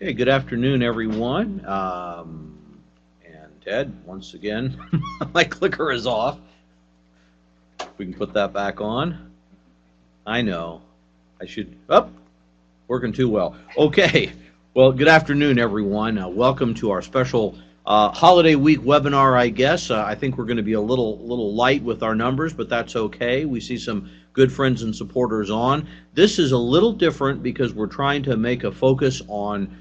Okay, good afternoon, everyone. And Ted, once again, my clicker is off. We can put that back on. I know. I should, working too well. Okay, well, good afternoon, everyone. Welcome to our special holiday week webinar, I guess. I think we're going to be a little light with our numbers, but that's okay. We see some good friends and supporters on. This is a little different because we're trying to make a focus on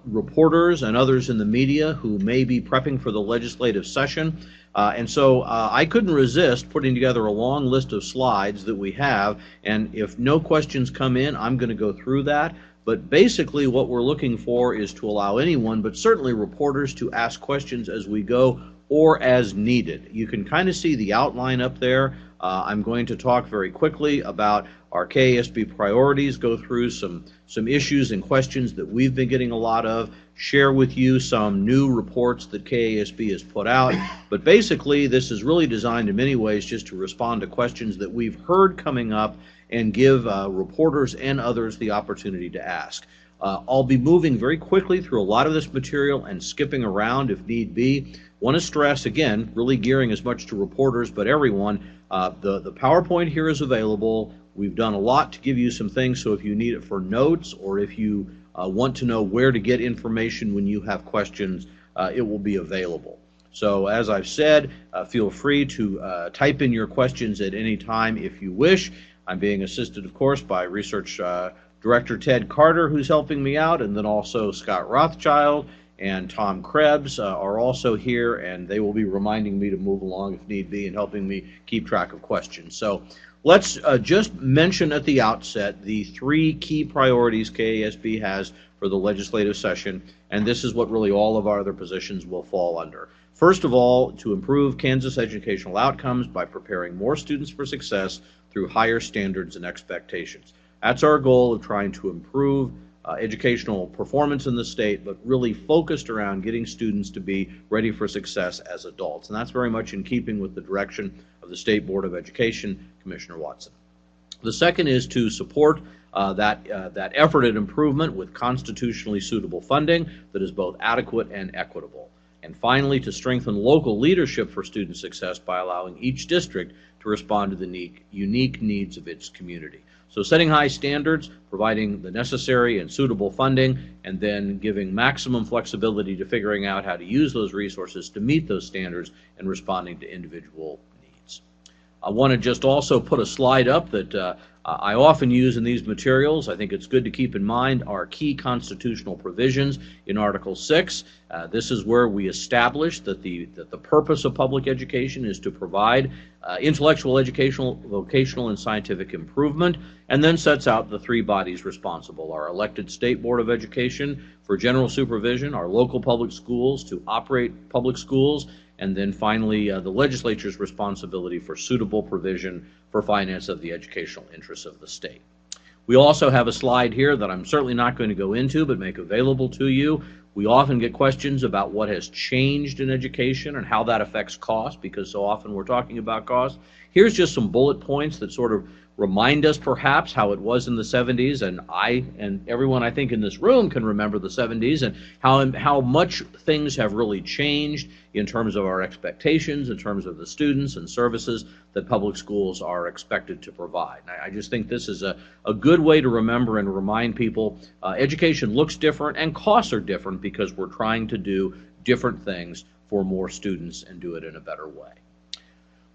reporters and others in the media who may be prepping for the legislative session. And so I couldn't resist putting together a long list of slides that we have, and if no questions come in, I'm going to go through that. But basically what we're looking for is to allow anyone, but certainly reporters, to ask questions as we go or as needed. You can kind of see the outline up there. I'm going to talk very quickly about our KASB priorities, go through some issues and questions that we've been getting a lot of, share with you some new reports that KASB has put out. But basically, this is really designed in many ways just to respond to questions that we've heard coming up and give reporters and others the opportunity to ask. I'll be moving very quickly through a lot of this material and skipping around if need be. Want to stress, again, really gearing as much to reporters, but everyone, the PowerPoint here is available. We've done a lot to give you some things, so if you need it for notes or if you want to know where to get information when you have questions, it will be available. So as I've said, feel free to type in your questions at any time if you wish. I'm being assisted, of course, by Research Director Ted Carter, who's helping me out, and then also Scott Rothschild and Tom Krebs are also here, and they will be reminding me to move along if need be and helping me keep track of questions. So let's just mention at the outset the three key priorities KASB has for the legislative session, and this is what really all of our other positions will fall under. First of all, to improve Kansas educational outcomes by preparing more students for success through higher standards and expectations. That's our goal of trying to improve educational performance in the state, but really focused around getting students to be ready for success as adults. And that's very much in keeping with the direction of the State Board of Education, Commissioner Watson. The second is to support that effort at improvement with constitutionally suitable funding that is both adequate and equitable. And finally, to strengthen local leadership for student success by allowing each district to respond to the unique needs of its community. So setting high standards, providing the necessary and suitable funding, and then giving maximum flexibility to figuring out how to use those resources to meet those standards and responding to individual needs. I want to just also put a slide up that I often use in these materials. I think it's good to keep in mind our key constitutional provisions in Article 6. This is where we establish that the purpose of public education is to provide intellectual, educational, vocational, and scientific improvement, and then sets out the three bodies responsible: our elected State Board of Education for general supervision, our local public schools to operate public schools, and then finally the legislature's responsibility for suitable provision for finance of the educational interests of the state. We also have a slide here that I'm certainly not going to go into but make available to you. We often get questions about what has changed in education and how that affects cost, because so often we're talking about cost. Here's just some bullet points that sort of remind us perhaps how it was in the 70s, and I and everyone I think in this room can remember the 70s and how much things have really changed in terms of our expectations, in terms of the students and services that public schools are expected to provide. And I just think this is a good way to remember and remind people education looks different and costs are different because we're trying to do different things for more students and do it in a better way.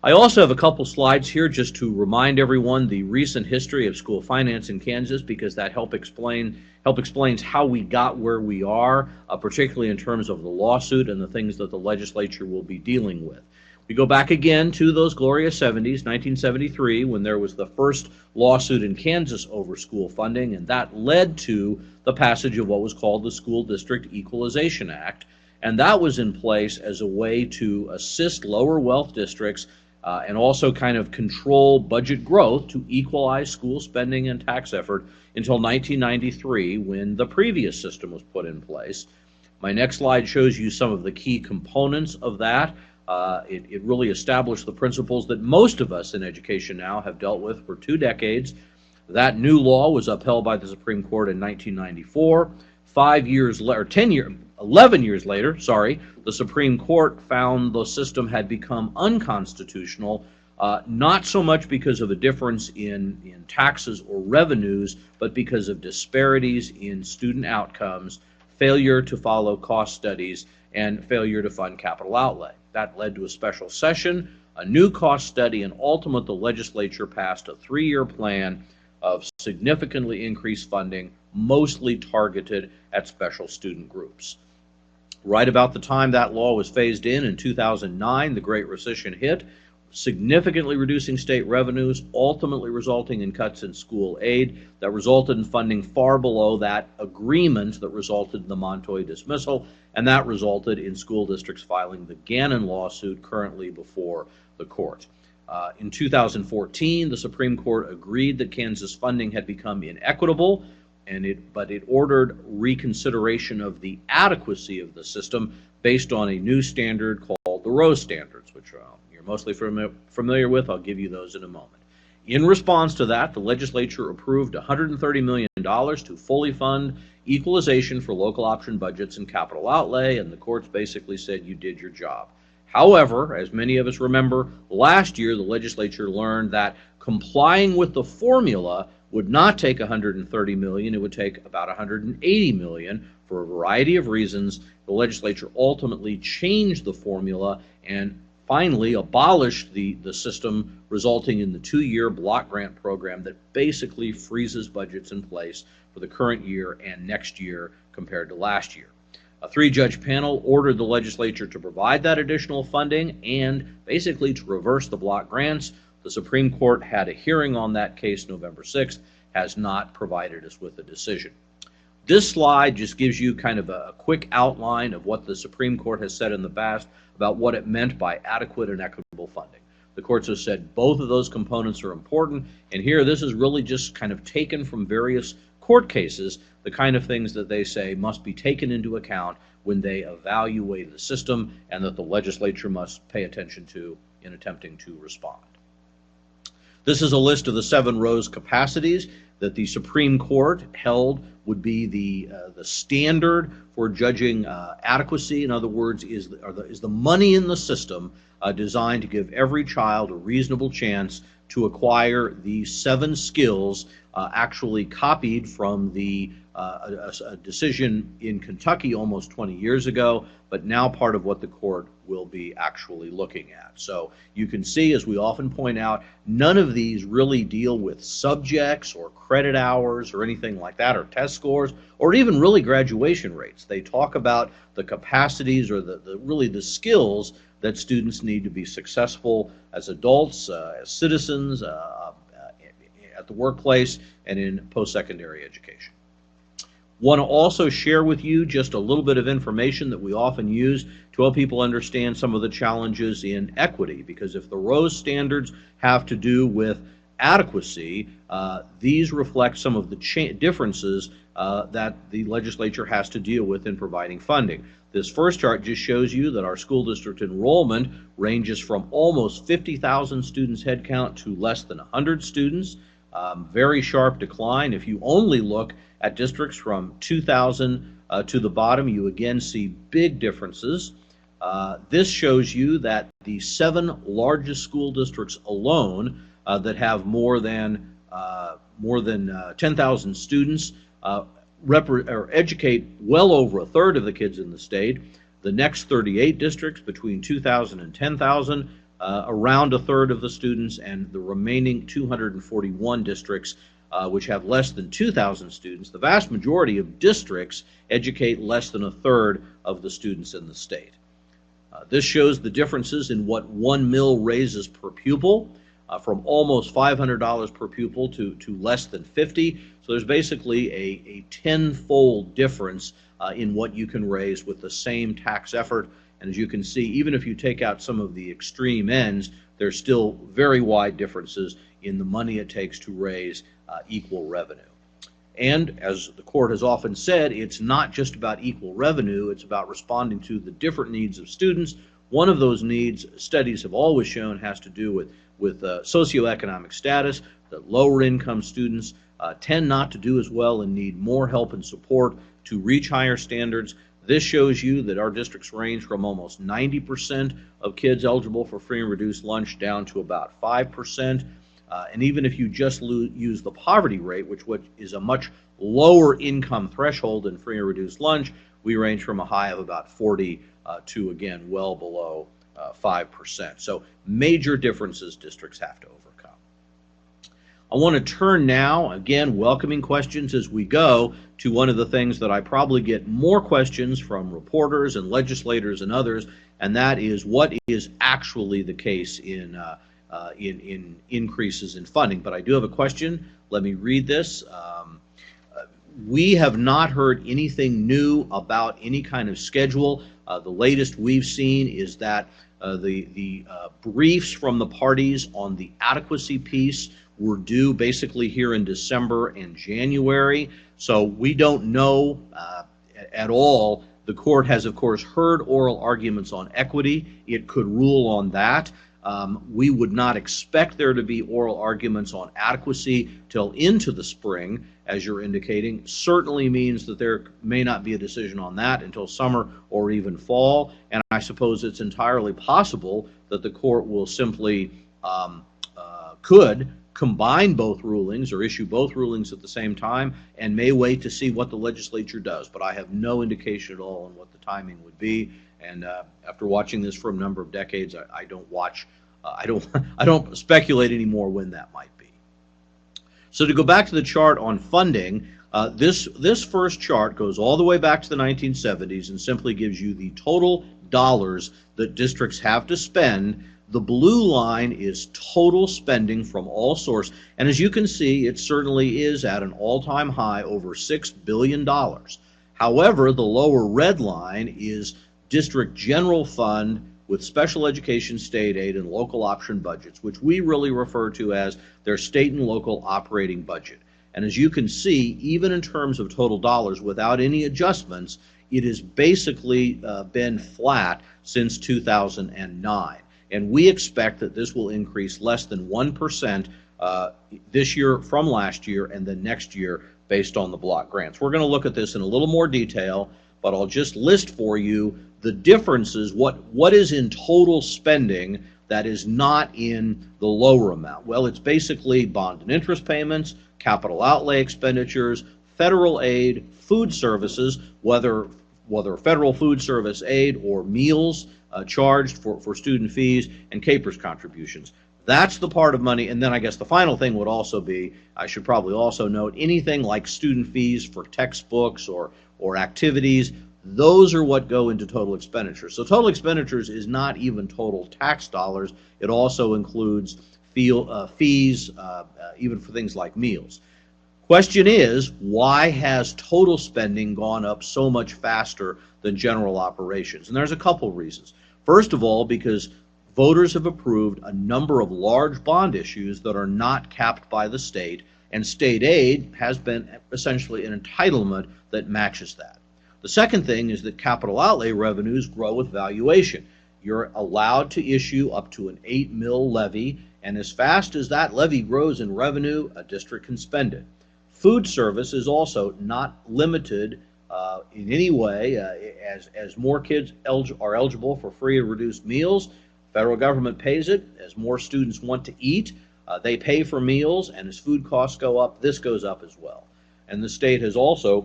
I also have a couple slides here just to remind everyone the recent history of school finance in Kansas, because that explains how we got where we are, particularly in terms of the lawsuit and the things that the legislature will be dealing with. We go back again to those glorious 70s, 1973, when there was the first lawsuit in Kansas over school funding, and that led to the passage of what was called the School District Equalization Act, and that was in place as a way to assist lower wealth districts and also kind of control budget growth to equalize school spending and tax effort until 1993, when the previous system was put in place. My next slide shows you some of the key components of that. It really established the principles that most of us in education now have dealt with for 2 decades. That new law was upheld by the Supreme Court in 1994. 11 years later, the Supreme Court found the system had become unconstitutional, not so much because of a difference in taxes or revenues, but because of disparities in student outcomes, failure to follow cost studies, and failure to fund capital outlay. That led to a special session, a new cost study, and ultimately the legislature passed a 3-year plan of significantly increased funding, mostly targeted at special student groups. Right about the time that law was phased in 2009, the Great Recession hit, significantly reducing state revenues, ultimately resulting in cuts in school aid that resulted in funding far below that agreement that resulted in the Montoya dismissal, and that resulted in school districts filing the Gannon lawsuit currently before the court. In 2014, the Supreme Court agreed that Kansas funding had become inequitable, but it ordered reconsideration of the adequacy of the system based on a new standard called the Rose Standards, which you're mostly familiar with. I'll give you those in a moment. In response to that, the legislature approved $130 million to fully fund equalization for local option budgets and capital outlay, and the courts basically said you did your job. However, as many of us remember, last year the legislature learned that complying with the formula would not take $130 million, it would take about $180 million for a variety of reasons. The legislature ultimately changed the formula and finally abolished the system, resulting in the 2-year block grant program that basically freezes budgets in place for the current year and next year compared to last year. A 3-judge panel ordered the legislature to provide that additional funding and basically to reverse the block grants. The Supreme Court had a hearing on that case November 6th, has not provided us with a decision. This slide just gives you kind of a quick outline of what the Supreme Court has said in the past about what it meant by adequate and equitable funding. The courts have said both of those components are important, and here this is really just kind of taken from various court cases, the kind of things that they say must be taken into account when they evaluate the system and that the legislature must pay attention to in attempting to respond. This is a list of the 7 Rose capacities that the Supreme Court held would be the standard for judging adequacy. In other words, is the money in the system designed to give every child a reasonable chance to acquire these 7 skills actually copied from a decision in Kentucky almost 20 years ago, but now part of what the court will be actually looking at. So you can see, as we often point out, none of these really deal with subjects or credit hours or anything like that, or test scores, or even really graduation rates. They talk about the capacities or really the skills that students need to be successful as adults, as citizens, at the workplace, and in post-secondary education. Want to also share with you just a little bit of information that we often use to help people understand some of the challenges in equity, because if the Rose Standards have to do with adequacy, these reflect some of the differences that the legislature has to deal with in providing funding. This first chart just shows you that our school district enrollment ranges from almost 50,000 students headcount to less than 100 students. Very sharp decline. If you only look at districts from 2,000 to the bottom, you again see big differences. This shows you that the 7 largest school districts alone that have more than 10,000 students educate well over a third of the kids in the state. The next 38 districts between 2,000 and 10,000, around a third of the students, and the remaining 241 districts which have less than 2,000 students. The vast majority of districts educate less than a third of the students in the state. This shows the differences in what 1 mil raises per pupil, from almost $500 per pupil to less than $50. So there's basically a 10-fold difference in what you can raise with the same tax effort. And as you can see, even if you take out some of the extreme ends, there's still very wide differences in the money it takes to raise equal revenue. And as the court has often said, it's not just about equal revenue, it's about responding to the different needs of students. One of those needs, studies have always shown, has to do with socioeconomic status, that lower income students tend not to do as well and need more help and support to reach higher standards. This shows you that our districts range from almost 90% of kids eligible for free and reduced lunch down to about 5%. And even if you just use the poverty rate, which is a much lower income threshold than free and reduced lunch, we range from a high of about 40 to, again, well below 5%. So major differences districts have to overcome. I want to turn now, again, welcoming questions as we go, to one of the things that I probably get more questions from reporters and legislators and others, and that is what is actually the case in increases in funding. But I do have a question. Let me read this. We have not heard anything new about any kind of schedule. The latest we've seen is that the briefs from the parties on the adequacy piece were due basically here in December and January. So we don't know at all. The court has, of course, heard oral arguments on equity. It could rule on that. We would not expect there to be oral arguments on adequacy till into the spring, as you're indicating. Certainly means that there may not be a decision on that until summer or even fall. And I suppose it's entirely possible that the court will simply could combine both rulings or issue both rulings at the same time, and may wait to see what the legislature does. But I have no indication at all on what the timing would be. And after watching this for a number of decades, I don't watch, I don't speculate anymore when that might be. So to go back to the chart on funding, this first chart goes all the way back to the 1970s and simply gives you the total dollars that districts have to spend. The blue line is total spending from all sources, and as you can see, it certainly is at an all-time high, over $6 billion. However, the lower red line is district general fund with special education, state aid, and local option budgets, which we really refer to as their state and local operating budget. And as you can see, even in terms of total dollars, without any adjustments, it has basically been flat since 2009. And we expect that this will increase less than 1% this year from last year, and then next year based on the block grants. We're going to look at this in a little more detail, but I'll just list for you the differences, what is in total spending that is not in the lower amount. Well, it's basically bond and interest payments, capital outlay expenditures, federal aid, food services, whether federal food service aid or meals charged for student fees, and KPERS contributions. That's the part of money. And then I guess the final thing would also be, I should probably also note, anything like student fees for textbooks or activities, those are what go into total expenditures. So total expenditures is not even total tax dollars. It also includes fees, even for things like meals. Question is, why has total spending gone up so much faster than general operations? And there's a couple reasons. First of all, because voters have approved a number of large bond issues that are not capped by the state, and state aid has been essentially an entitlement that matches that. The second thing is that capital outlay revenues grow with valuation. You're allowed to issue up to an 8 mil levy, and as fast as that levy grows in revenue, a district can spend it. Food service is also not limited in any way. As more kids are eligible for free and reduced meals, federal government pays it. As more students want to eat, they pay for meals, and as food costs go up, this goes up as well. And the state has also,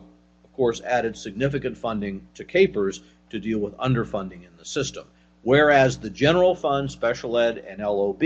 of course, added significant funding to KPERS to deal with underfunding in the system, whereas the general fund, special ed, and LOB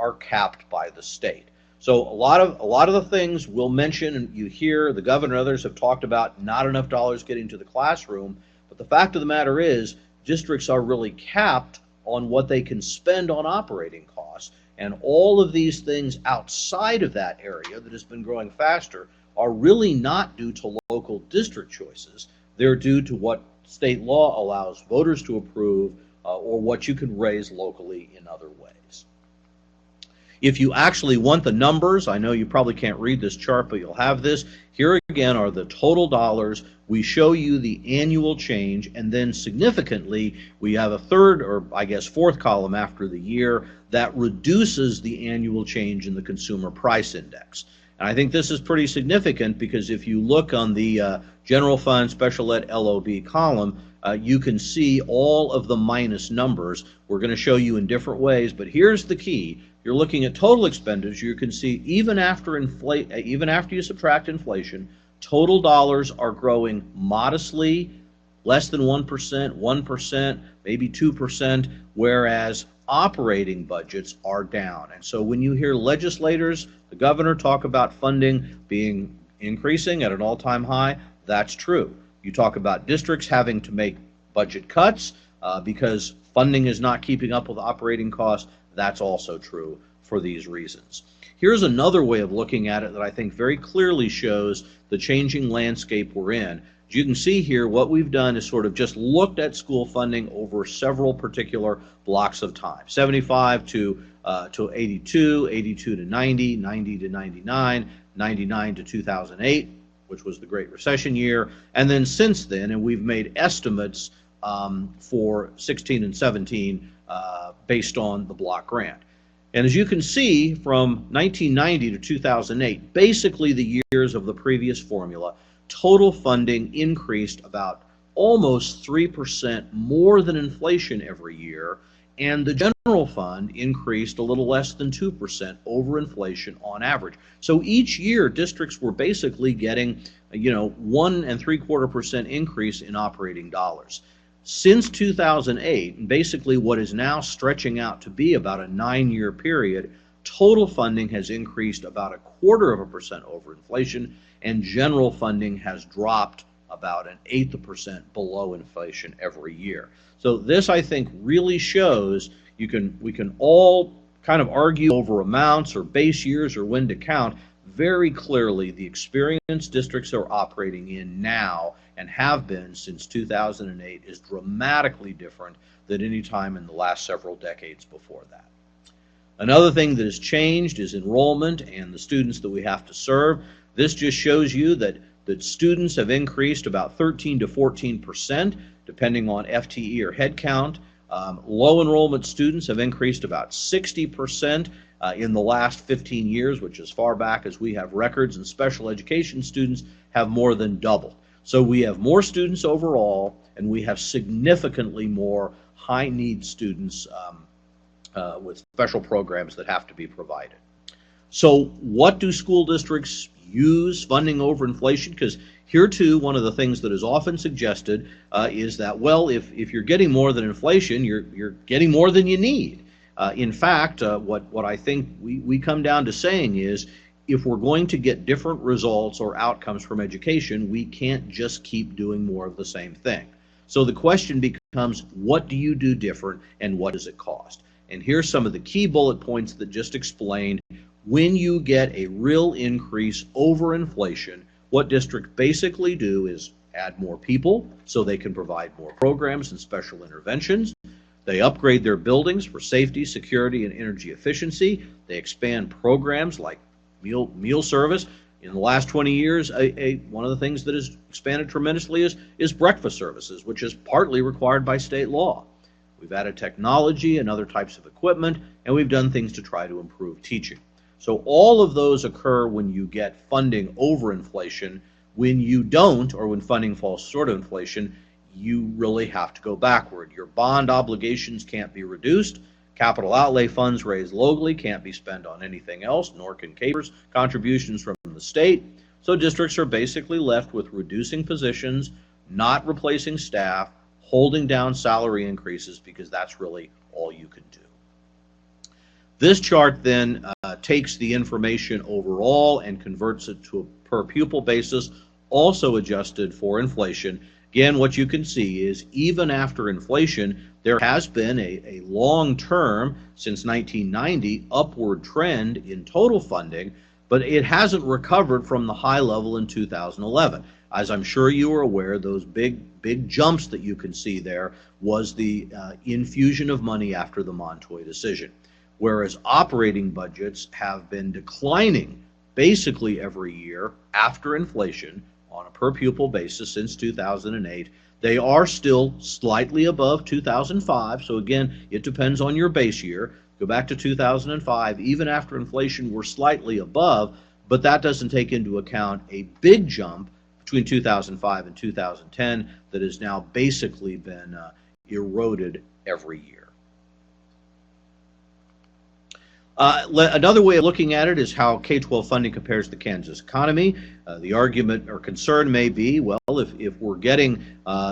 are capped by the state. So a lot of the things we'll mention, and you hear the governor and others have talked about not enough dollars getting to the classroom, but the fact of the matter is districts are really capped on what they can spend on operating costs, and all of these things outside of that area that has been growing faster are really not due to local district choices. They're due to what state law allows voters to approve or what you can raise locally in other ways. If you actually want the numbers, I know you probably can't read this chart, but you'll have this. Here again are the total dollars. We show you the annual change, and then significantly, we have a third, or I guess fourth column after the year that reduces the annual change in the consumer price index. And I think this is pretty significant because if you look on the general fund special ed LOB column, you can see all of the minus numbers. We're going to show you in different ways, but here's the key. You're looking at total expenditure. You can see even after you subtract inflation, total dollars are growing modestly, less than 1%, 1%, maybe 2%, whereas operating budgets are down. And so when you hear legislators, the governor, talk about funding increasing at an all-time high, that's true. You talk about districts having to make budget cuts because funding is not keeping up with operating costs, that's also true for these reasons. Here's another way of looking at it that I think very clearly shows the changing landscape we're in. As you can see here, what we've done is sort of just looked at school funding over several particular blocks of time, 75 to 82, 82 to 90, 90 to 99, 99 to 2008, which was the Great Recession year, and then since then, and we've made estimates for 16 and 17 based on the block grant. And as you can see, from 1990 to 2008, basically the years of the previous formula, total funding increased about almost 3% more than inflation every year, and the general fund increased a little less than 2% over inflation on average. So each year, districts were basically getting, 1 3/4% increase in operating dollars. Since 2008, and basically what is now stretching out to be about a 9-year period, total funding has increased about 1/4% over inflation, and general funding has dropped about 1/8% below inflation every year. So this, I think, really shows we can all kind of argue over amounts or base years or when to count. Very clearly, the experience districts are operating in now and have been since 2008 is dramatically different than any time in the last several decades before that. Another thing that has changed is enrollment and the students that we have to serve. This just shows you that students have increased about 13 to 14%, depending on FTE or head count. Low enrollment students have increased about 60% in the last 15 years, which is far back as we have records, and special education students have more than doubled. So we have more students overall, and we have significantly more high-need students with special programs that have to be provided. So what do school districts use funding over inflation? Because here too, one of the things that is often suggested is that, well, if you're getting more than inflation, you're getting more than you need. In fact, what I think we come down to saying is, if we're going to get different results or outcomes from education, we can't just keep doing more of the same thing. So the question becomes, what do you do different and what does it cost? And here's some of the key bullet points that just explain when you get a real increase over inflation, what districts basically do is add more people so they can provide more programs and special interventions. They upgrade their buildings for safety, security, and energy efficiency. They expand programs like meal service. In the last 20 years, one of the things that has expanded tremendously is breakfast services, which is partly required by state law. We've added technology and other types of equipment, and we've done things to try to improve teaching. So all of those occur when you get funding over inflation. When you don't, or when funding falls short of inflation, you really have to go backward. Your bond obligations can't be reduced. Capital outlay funds raised locally can't be spent on anything else, nor can CAPERS contributions from the state. So districts are basically left with reducing positions, not replacing staff, holding down salary increases, because that's really all you can do. This chart then takes the information overall and converts it to a per pupil basis, also adjusted for inflation. Again, what you can see is even after inflation, there has been a long-term, since 1990, upward trend in total funding, but it hasn't recovered from the high level in 2011. As I'm sure you are aware, those big jumps that you can see there was the infusion of money after the Montoy decision, whereas operating budgets have been declining basically every year after inflation on a per pupil basis since 2008. They are still slightly above 2005, so again, it depends on your base year. Go back to 2005, even after inflation, we're slightly above, but that doesn't take into account a big jump between 2005 and 2010 that has now basically been eroded every year. Another way of looking at it is how K-12 funding compares to the Kansas economy. The argument or concern may be, well, if we're getting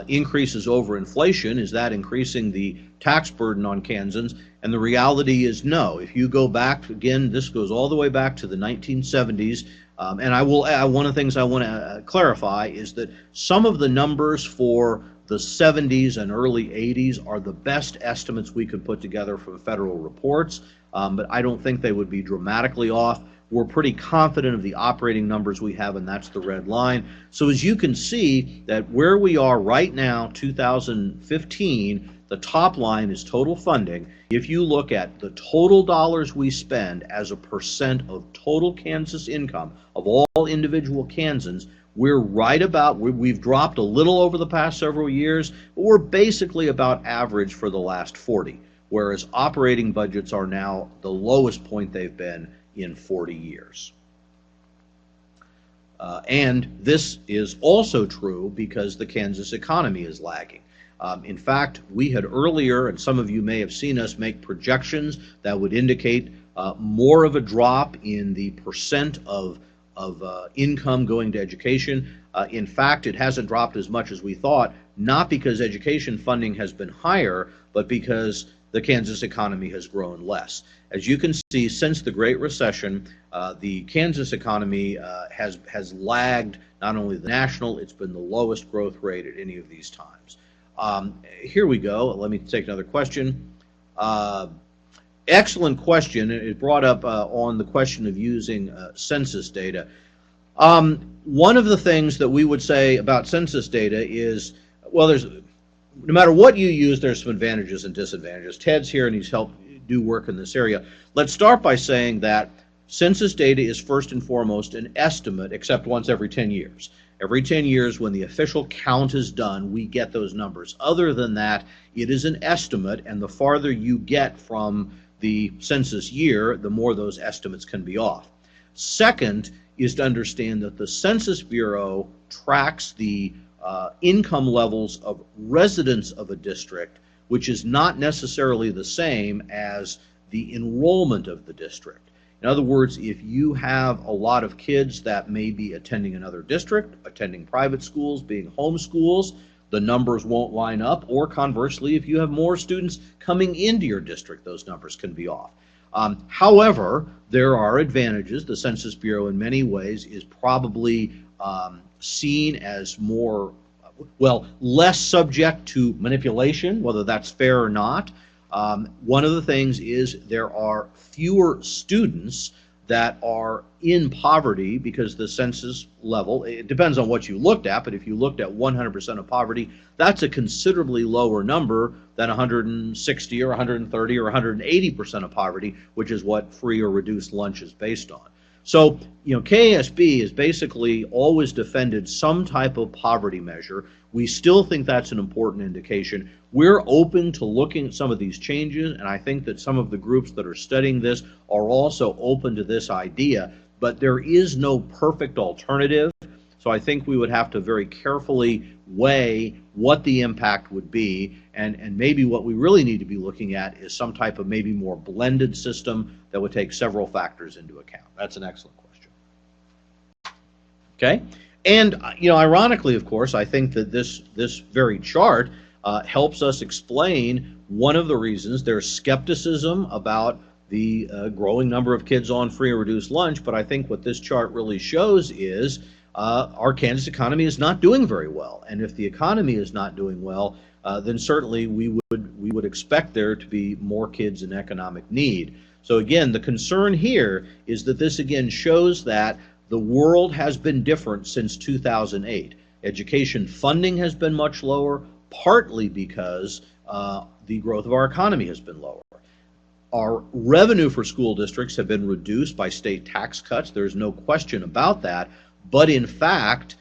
increases over inflation, is that increasing the tax burden on Kansans? And the reality is no. If you go back, again, this goes all the way back to the 1970s, and one of the things I want to clarify is that some of the numbers for the 70s and early 80s are the best estimates we could put together from federal reports. But I don't think they would be dramatically off. We're pretty confident of the operating numbers we have, and that's the red line. So as you can see, that where we are right now, 2015, the top line is total funding. If you look at the total dollars we spend as a percent of total Kansas income of all individual Kansans, we're right about, we've dropped a little over the past several years, but we're basically about average for the last 40. Whereas operating budgets are now the lowest point they've been in 40 years. And this is also true because the Kansas economy is lagging. In fact, we had earlier, and some of you may have seen us make projections that would indicate more of a drop in the percent of income going to education. In fact, it hasn't dropped as much as we thought, not because education funding has been higher, but because the Kansas economy has grown less. As you can see, since the Great Recession, the Kansas economy has lagged not only the national, it's been the lowest growth rate at any of these times. Here we go. Let me take another question. Excellent question. It brought up on the question of using census data. One of the things that we would say about census data is, well, no matter what you use, there's some advantages and disadvantages. Ted's here and he's helped do work in this area. Let's start by saying that census data is first and foremost an estimate, except once every 10 years. Every 10 years when the official count is done, we get those numbers. Other than that, it is an estimate, and the farther you get from the census year, the more those estimates can be off. Second is to understand that the Census Bureau tracks the income levels of residents of a district, which is not necessarily the same as the enrollment of the district. In other words, if you have a lot of kids that may be attending another district, attending private schools, being home schools, the numbers won't line up, or conversely, if you have more students coming into your district, those numbers can be off. However, there are advantages. The Census Bureau in many ways is probably seen as more, well, less subject to manipulation, whether that's fair or not. One of the things is there are fewer students that are in poverty because the census level, it depends on what you looked at, but if you looked at 100% of poverty, that's a considerably lower number than 160 or 130 or 180% of poverty, which is what free or reduced lunch is based on. So, KASB has basically always defended some type of poverty measure. We still think that's an important indication. We're open to looking at some of these changes, and I think that some of the groups that are studying this are also open to this idea, but there is no perfect alternative. So I think we would have to very carefully weigh what the impact would be, and maybe what we really need to be looking at is some type of maybe more blended system that would take several factors into account. That's an excellent question. Okay, and ironically, of course, I think that this very chart helps us explain one of the reasons there's skepticism about the growing number of kids on free or reduced lunch, but I think what this chart really shows is our Kansas economy is not doing very well, and if the economy is not doing well, then certainly we would expect there to be more kids in economic need. So again, the concern here is that this again shows that the world has been different since 2008. Education funding has been much lower, partly because the growth of our economy has been lower. Our revenue for school districts have been reduced by state tax cuts. There's no question about that. But in fact,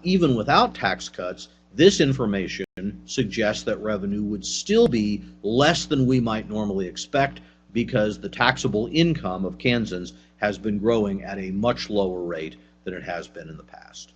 even without tax cuts, this information suggests that revenue would still be less than we might normally expect because the taxable income of Kansans has been growing at a much lower rate than it has been in the past.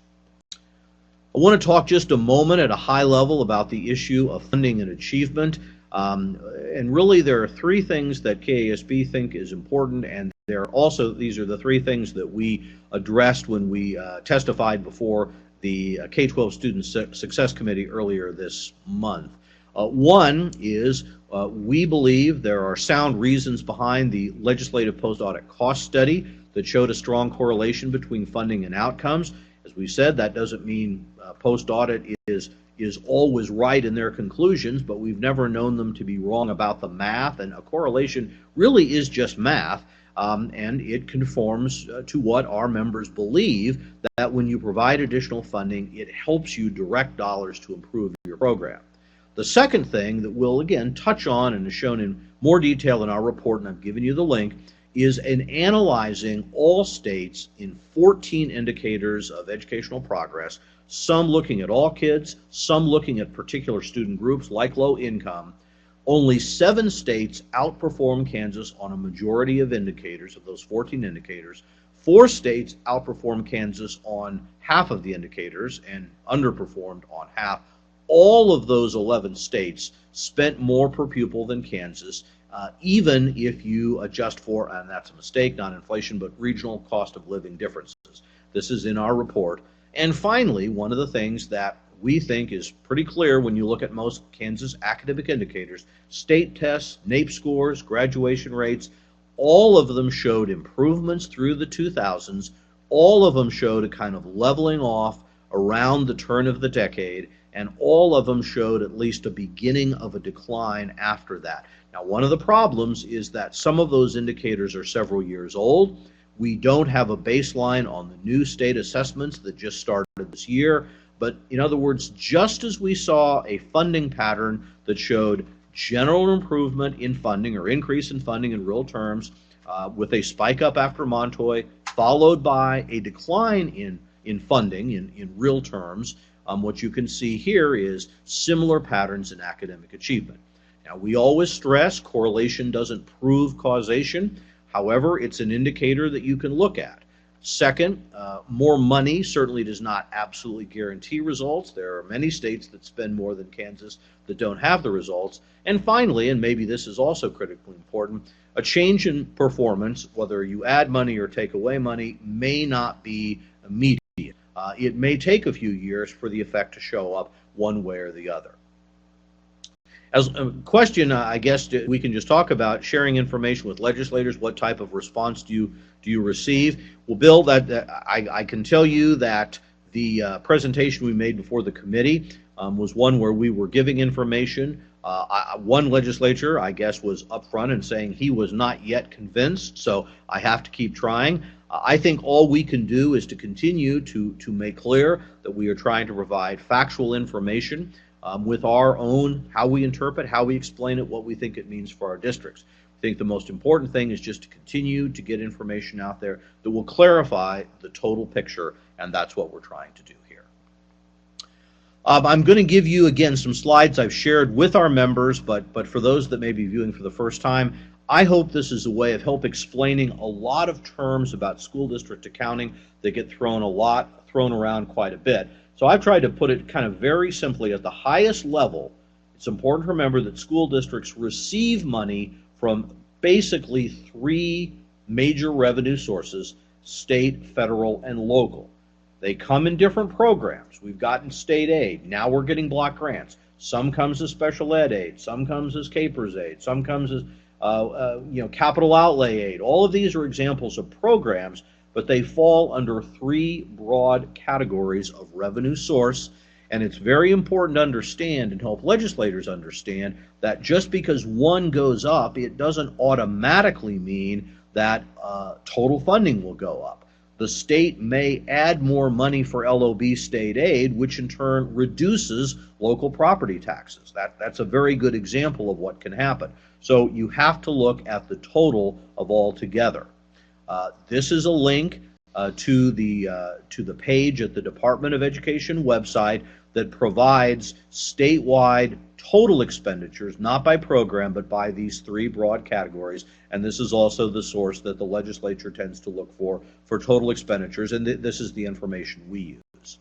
I want to talk just a moment at a high level about the issue of funding and achievement. And really there are three things that KASB think is important, and these are the three things that we addressed when we testified before the K-12 Student Success Committee earlier this month. One is we believe there are sound reasons behind the legislative post-audit cost study that showed a strong correlation between funding and outcomes. As we said, that doesn't mean post-audit is always right in their conclusions, but we've never known them to be wrong about the math, and a correlation really is just math, and it conforms to what our members believe, that when you provide additional funding, it helps you direct dollars to improve your program. The second thing that we'll again touch on and is shown in more detail in our report, and I've given you the link, is in analyzing all states in 14 indicators of educational progress, some looking at all kids, some looking at particular student groups like low income. Only 7 states outperformed Kansas on a majority of indicators, of those 14 indicators. 4 states outperformed Kansas on half of the indicators and underperformed on half. All of those 11 states spent more per pupil than Kansas, even if you adjust for, and that's a mistake, not inflation, but regional cost of living differences. This is in our report. And finally, one of the things that we think is pretty clear when you look at most Kansas academic indicators, state tests, NAEP scores, graduation rates, all of them showed improvements through the 2000s. All of them showed a kind of leveling off around the turn of the decade, and all of them showed at least a beginning of a decline after that. Now, one of the problems is that some of those indicators are several years old. We don't have a baseline on the new state assessments that just started this year. But in other words, just as we saw a funding pattern that showed general improvement in funding or increase in funding in real terms with a spike up after Montoy, followed by a decline in funding in real terms, what you can see here is similar patterns in academic achievement. Now, we always stress correlation doesn't prove causation. However, it's an indicator that you can look at. Second, more money certainly does not absolutely guarantee results. There are many states that spend more than Kansas that don't have the results. And finally, and maybe this is also critically important, a change in performance, whether you add money or take away money, may not be immediate. It may take a few years for the effect to show up one way or the other. As a question, I guess we can just talk about sharing information with legislators. What type of response do you receive? Well, Bill, I can tell you that the presentation we made before the committee was one where we were giving information. One legislator, I guess, was upfront and saying he was not yet convinced, so I have to keep trying. I think all we can do is to continue to make clear that we are trying to provide factual information with our own, how we interpret, how we explain it, what we think it means for our districts. I think the most important thing is just to continue to get information out there that will clarify the total picture, and that's what we're trying to do here. I'm going to give you, again, some slides I've shared with our members, but for those that may be viewing for the first time, I hope this is a way of help explaining a lot of terms about school district accounting that get thrown around quite a bit. So I've tried to put it kind of very simply at the highest level. It's important to remember that school districts receive money from basically 3 major revenue sources: state, federal, and local. They come in different programs. We've gotten state aid. Now we're getting block grants. Some comes as special ed aid. Some comes as CAPERS aid. Some comes as capital outlay aid. All of these are examples of programs, but they fall under 3 broad categories of revenue source. And it's very important to understand and help legislators understand that just because one goes up, it doesn't automatically mean that total funding will go up. The state may add more money for LOB state aid, which in turn reduces local property taxes. That's a very good example of what can happen. So you have to look at the total of all together. This is a link to the page at the Department of Education website that provides statewide total expenditures, not by program, but by these three broad categories. And this is also the source that the legislature tends to look for total expenditures, and this is the information we use.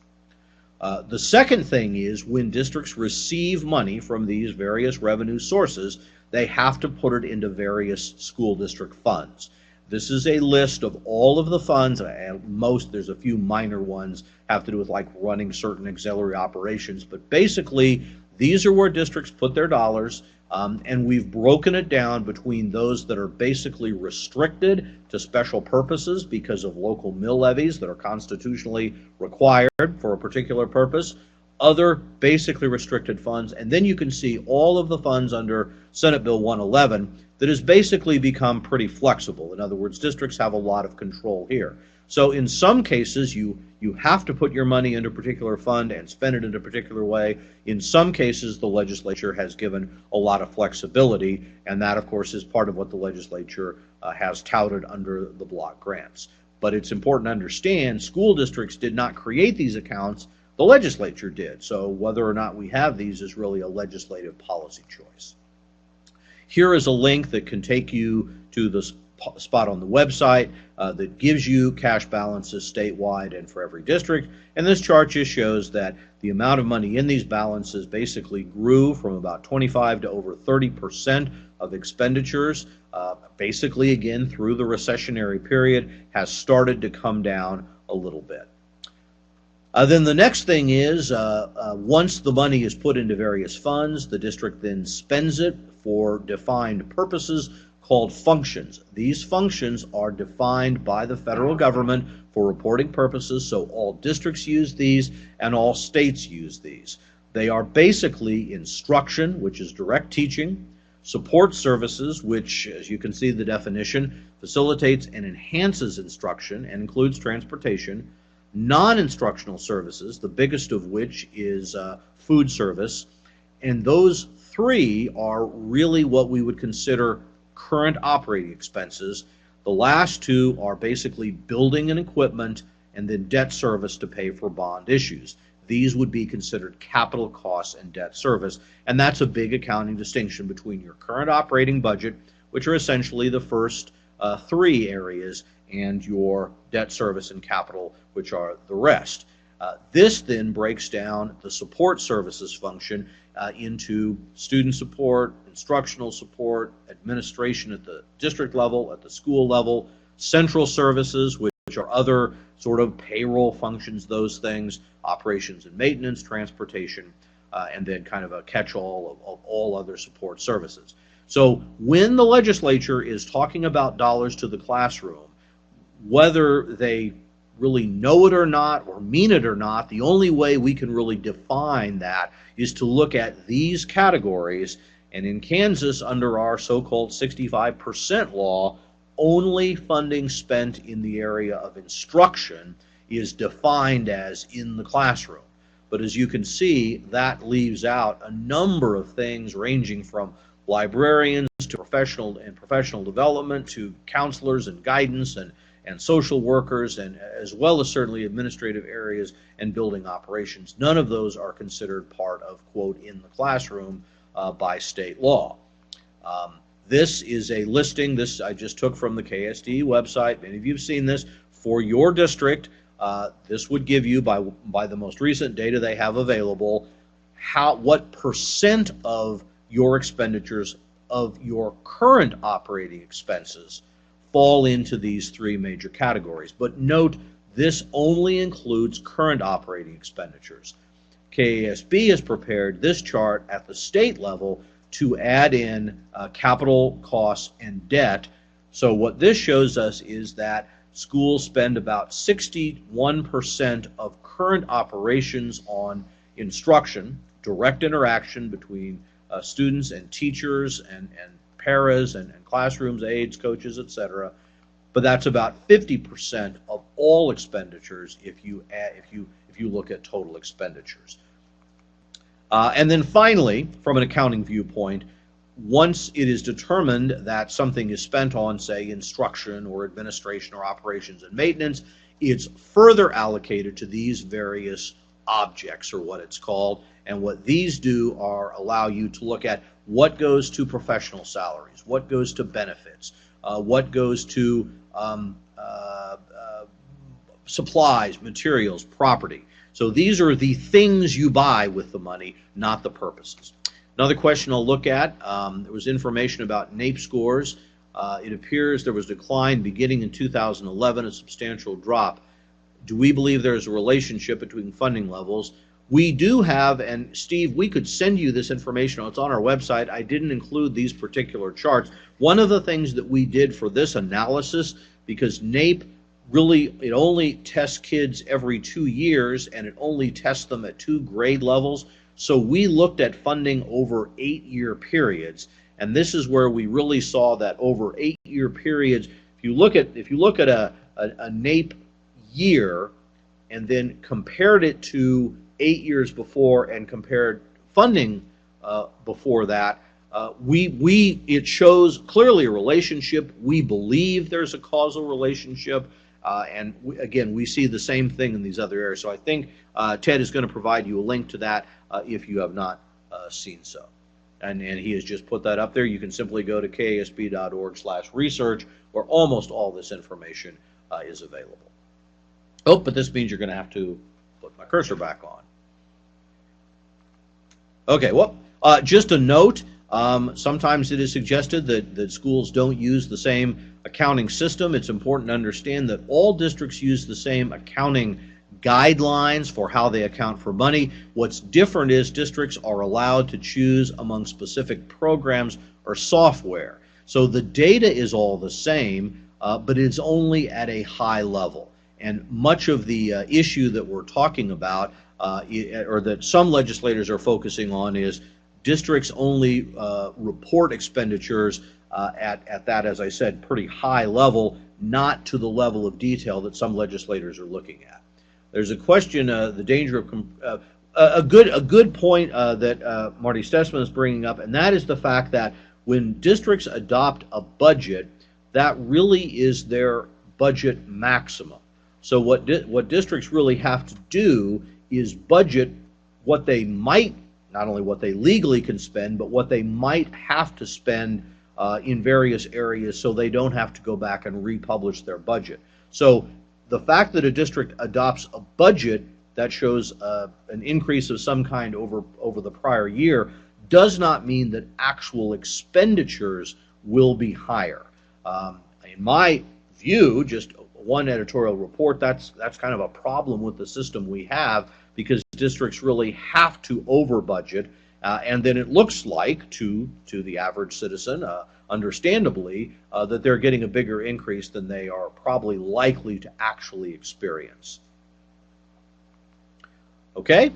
The second thing is when districts receive money from these various revenue sources, they have to put it into various school district funds. This is a list of all of the funds, and there's a few minor ones, have to do with like running certain auxiliary operations, but basically these are where districts put their dollars, and we've broken it down between those that are basically restricted to special purposes because of local mill levies that are constitutionally required for a particular purpose, other basically restricted funds, and then you can see all of the funds under Senate Bill 111 that has basically become pretty flexible. In other words, districts have a lot of control here. So in some cases, you have to put your money into a particular fund and spend it in a particular way. In some cases, the legislature has given a lot of flexibility, and that, of course, is part of what the legislature has touted under the block grants. But it's important to understand school districts did not create these accounts, the legislature did. So whether or not we have these is really a legislative policy choice. Here is a link that can take you to the spot on the website that gives you cash balances statewide and for every district. And this chart just shows that the amount of money in these balances basically grew from about 25 to over 30% of expenditures. Basically, again, through the recessionary period, has started to come down a little bit. Then the next thing is, once the money is put into various funds, the district then spends it for defined purposes called functions. These functions are defined by the federal government for reporting purposes, so all districts use these and all states use these. They are basically instruction, which is direct teaching, support services, which, as you can see the definition, facilitates and enhances instruction and includes transportation, non-instructional services, the biggest of which is food service, and those three are really what we would consider current operating expenses. The last two are basically building and equipment and then debt service to pay for bond issues. These would be considered capital costs and debt service, and that's a big accounting distinction between your current operating budget, which are essentially the first three areas, and your debt service and capital, which are the rest. This then breaks down the support services function into student support, instructional support, administration at the district level, at the school level, central services, which are other sort of payroll functions, those things, operations and maintenance, transportation, and then kind of a catch-all of all other support services. So when the legislature is talking about dollars to the classroom, whether they really know it or not or mean it or not, the only way we can really define that is to look at these categories. And in Kansas, under our so-called 65% law, only funding spent in the area of instruction is defined as in the classroom. But as you can see, that leaves out a number of things ranging from librarians to professional development to counselors and guidance and social workers, and as well as certainly administrative areas and building operations. None of those are considered part of, quote, in the classroom by state law. This is a listing, this I just took from the KSD website. Many of you have seen this. For your district, this would give you, by the most recent data they have available, what percent of your expenditures of your current operating expenses fall into these three major categories. But note, this only includes current operating expenditures. KASB has prepared this chart at the state level to add in capital costs and debt. So what this shows us is that schools spend about 61% of current operations on instruction, direct interaction between students and teachers and paras and classrooms, aides, coaches, etc. But that's about 50% of all expenditures if you look at total expenditures. And then finally, from an accounting viewpoint, once it is determined that something is spent on, say, instruction or administration or operations and maintenance, it's further allocated to these various objects, or what it's called. And what these do are allow you to look at what goes to professional salaries, what goes to benefits, what goes to supplies, materials, property. So these are the things you buy with the money, not the purposes. Another question I'll look at, there was information about NAEP scores. It appears there was a decline beginning in 2011, a substantial drop. Do we believe there's a relationship between funding levels? We do have, and Steve, we could send you this information. It's on our website. I didn't include these particular charts. One of the things that we did for this analysis, because NAEP really, it only tests kids every 2 years, and it only tests them at 2 grade levels. So we looked at funding over 8-year periods, and this is where we really saw that over 8-year periods. If you look at a NAEP year and then compared it to 8 years before and compared funding before that, it shows clearly a relationship. We believe there's a causal relationship, and again, we see the same thing in these other areas. So I think Ted is going to provide you a link to that if you have not seen so. And he has just put that up there. You can simply go to kasb.org/research, where almost all this information is available. Oh, but this means you're going to have to put my cursor back on. Okay, well, just a note, sometimes it is suggested that schools don't use the same accounting system. It's important to understand that all districts use the same accounting guidelines for how they account for money. What's different is districts are allowed to choose among specific programs or software. So the data is all the same, but it's only at a high level. And much of the issue that we're talking about, or that some legislators are focusing on, is districts only report expenditures at that, as I said, pretty high level, not to the level of detail that some legislators are looking at. There's a question, the danger of a good point that Marty Stessman is bringing up, and that is the fact that when districts adopt a budget, that really is their budget maximum. So what districts really have to do is budget what they might, not only what they legally can spend, but what they might have to spend in various areas, so they don't have to go back and republish their budget. So the fact that a district adopts a budget that shows an increase of some kind over the prior year does not mean that actual expenditures will be higher. In my view, just one editorial report, that's kind of a problem with the system we have, because districts really have to over budget, and then it looks like to the average citizen, understandably, that they're getting a bigger increase than they are probably likely to actually experience. Okay,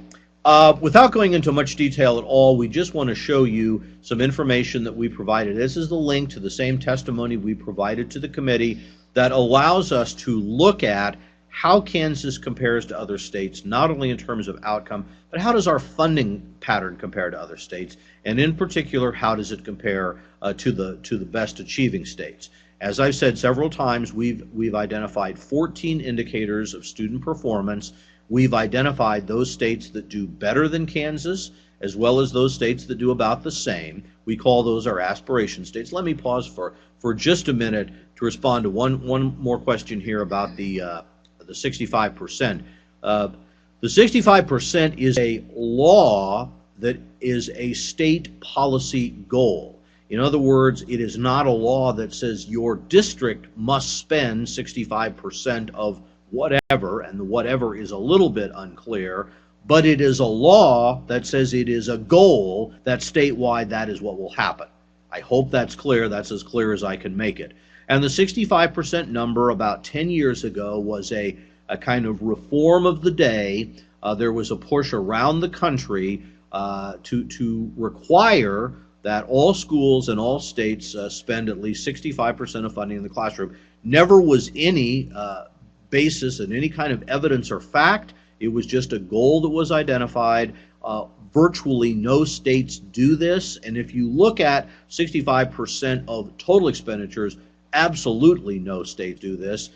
without going into much detail at all, we just want to show you some information that we provided. This is the link to the same testimony we provided to the committee that allows us to look at how Kansas compares to other states, not only in terms of outcome, but how does our funding pattern compare to other states, and in particular, how does it compare to the best achieving states. As I've said several times, we've identified 14 indicators of student performance. We've identified those states that do better than Kansas, as well as those states that do about the same. We call those our aspiration states. Let me pause for just a minute to respond to one more question here about the 65%. The 65% is a law that is a state policy goal. In other words, it is not a law that says your district must spend 65% of whatever, and the whatever is a little bit unclear, but it is a law that says it is a goal that statewide that is what will happen. I hope that's clear. That's as clear as I can make it. And the 65% number about 10 years ago was a kind of reform of the day. There was a push around the country to require that all schools and all states spend at least 65% of funding in the classroom. Never was any basis in any kind of evidence or fact. It was just a goal that was identified. Virtually no states do this, and if you look at 65% of total expenditures, absolutely no states do this.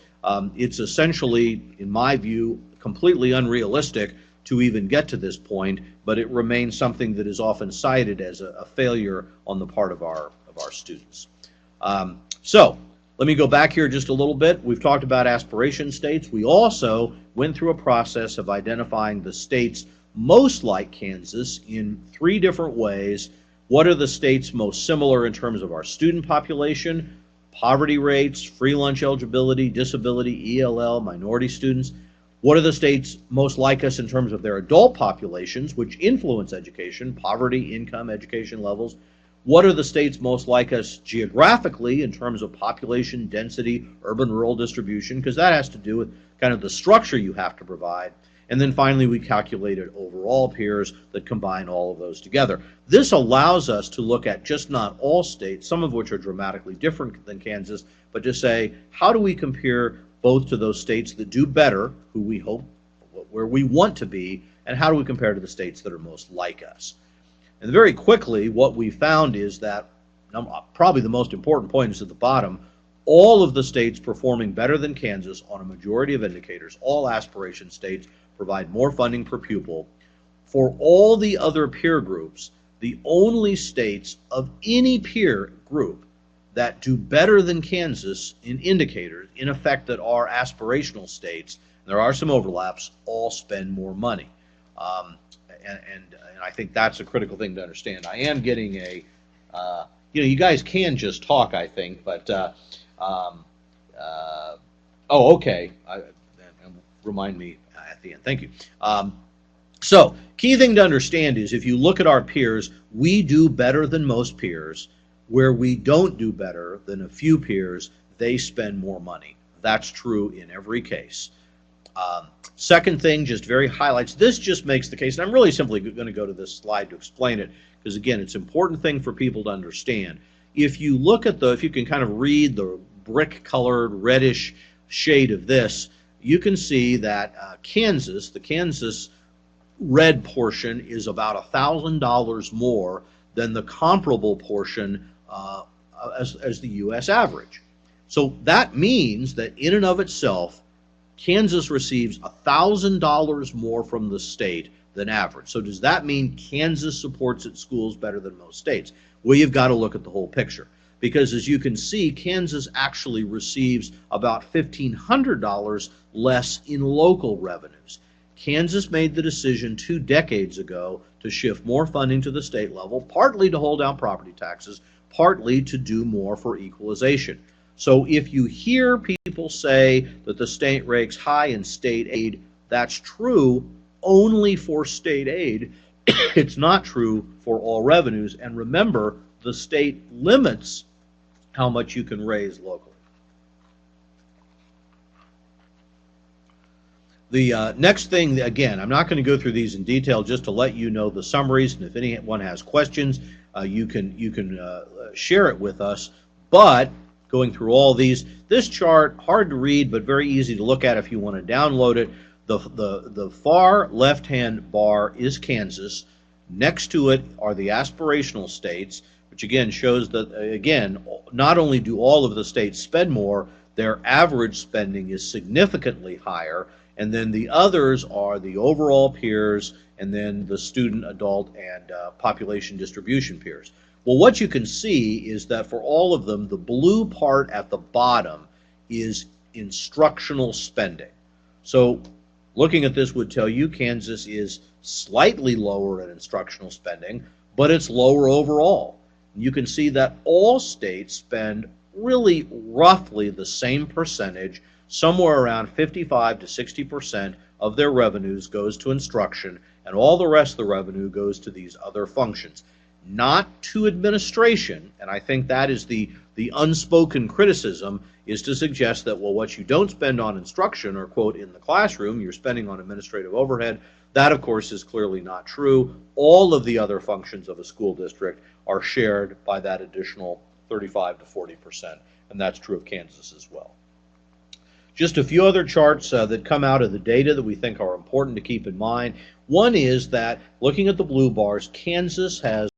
It's essentially, in my view, completely unrealistic to even get to this point, but it remains something that is often cited as a failure on the part of our students. So let me go back here just a little bit. We've talked about aspiration states. We also went through a process of identifying the states most like Kansas in 3 different ways. What are the states most similar in terms of our student population, poverty rates, free lunch eligibility, disability, ELL, minority students? What are the states most like us in terms of their adult populations, which influence education, poverty, income, education levels? What are the states most like us geographically in terms of population, density, urban-rural distribution? Because that has to do with kind of the structure you have to provide. And then finally, we calculated overall peers that combine all of those together. This allows us to look at just not all states, some of which are dramatically different than Kansas, but to say, how do we compare both to those states that do better, who we hope, where we want to be, and how do we compare to the states that are most like us? And very quickly, what we found is that, probably the most important point is at the bottom, all of the states performing better than Kansas on a majority of indicators, all aspiration states, provide more funding per pupil. For all the other peer groups, the only states of any peer group that do better than Kansas in indicators, in effect that are aspirational states, there are some overlaps, all spend more money. And I think that's a critical thing to understand. I am getting a, you guys can just talk, I think, but, oh, okay. Remind me at the end. Thank you. So, key thing to understand is if you look at our peers, we do better than most peers. Where we don't do better than a few peers, they spend more money. That's true in every case. Second thing, just very highlights, this just makes the case, and I'm really simply going to go to this slide to explain it, because again, it's an important thing for people to understand. If you look at if you can kind of read the brick-colored reddish shade of this, you can see that the Kansas red portion is about $1,000 more than the comparable portion as the U.S. average. So that means that in and of itself, Kansas receives $1,000 more from the state than average. So does that mean Kansas supports its schools better than most states? Well, you've got to look at the whole picture. Because as you can see, Kansas actually receives about $1,500 less in local revenues. Kansas made the decision 2 decades ago to shift more funding to the state level, partly to hold down property taxes, partly to do more for equalization. So if you hear people say that the state ranks high in state aid, that's true only for state aid. It's not true for all revenues. And remember, the state limits how much you can raise locally. The next thing, again, I'm not going to go through these in detail, just to let you know the summaries, and if anyone has questions, you can share it with us. But going through all these, this chart, hard to read, but very easy to look at if you want to download it. The far left-hand bar is Kansas. Next to it are the aspirational states, which again shows that, again, not only do all of the states spend more, their average spending is significantly higher, and then the others are the overall peers, and then the student, adult, and population distribution peers. Well, what you can see is that for all of them, the blue part at the bottom is instructional spending. So looking at this would tell you Kansas is slightly lower in instructional spending, but it's lower overall. You can see that all states spend really roughly the same percentage, somewhere around 55 to 60% of their revenues goes to instruction, and all the rest of the revenue goes to these other functions. Not to administration, and I think that is the unspoken criticism, is to suggest that, well, what you don't spend on instruction, or quote, in the classroom, you're spending on administrative overhead. That, of course, is clearly not true. All of the other functions of a school district are shared by that additional 35 to 40%, and that's true of Kansas as well. Just a few other charts that come out of the data that we think are important to keep in mind. One is that, looking at the blue bars, Kansas has